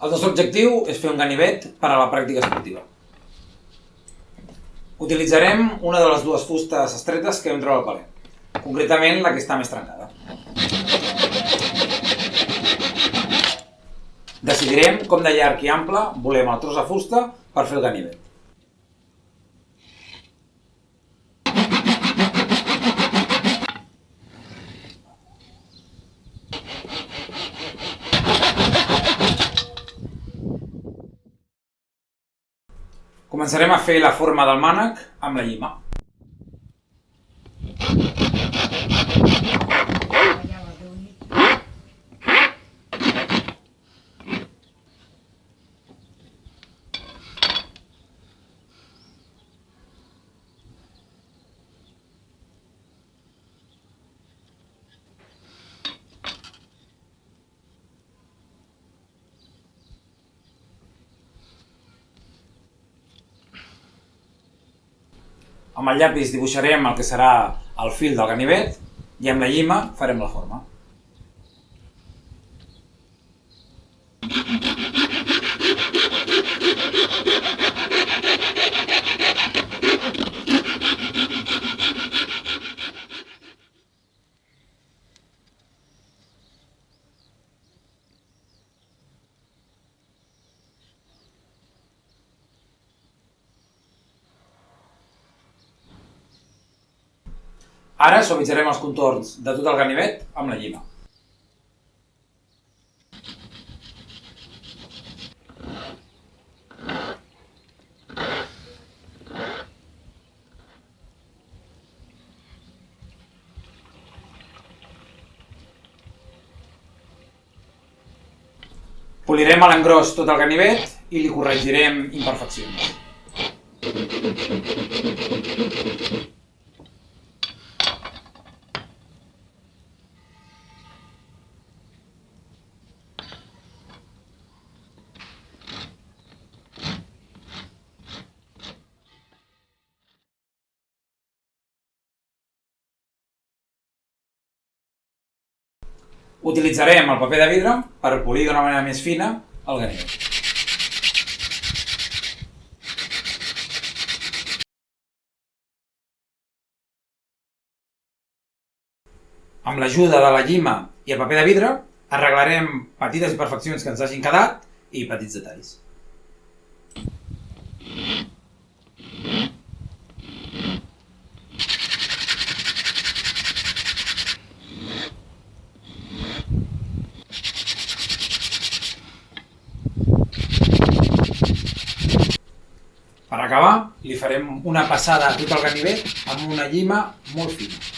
El nostre objectiu és fer un ganivet per a la pràctica esportiva. Utilitzarem una de les dues fustes estretes que hem trobat al palet, concretament la que està més trencada. Decidirem com de llarg i ample volem el tros de fusta per fer el ganivet. Començarem a fer la forma del mànec amb la llima. Amb el llapis dibuixarem el que serà el fil del ganivet i amb la llima farem la forma. Ara suavitzarem els contorns de tot el ganivet amb la llima. Polirem a l'engròs tot el ganivet i li corregirem imperfeccions. Utilitzarem el paper de vidre per polir d'una manera més fina el ganivet. Amb l'ajuda de la llima i el paper de vidre arreglarem petites imperfeccions que ens hagin quedat i petits detalls. Per acabar, li farem una passada a tot el ganivet amb una llima molt fina.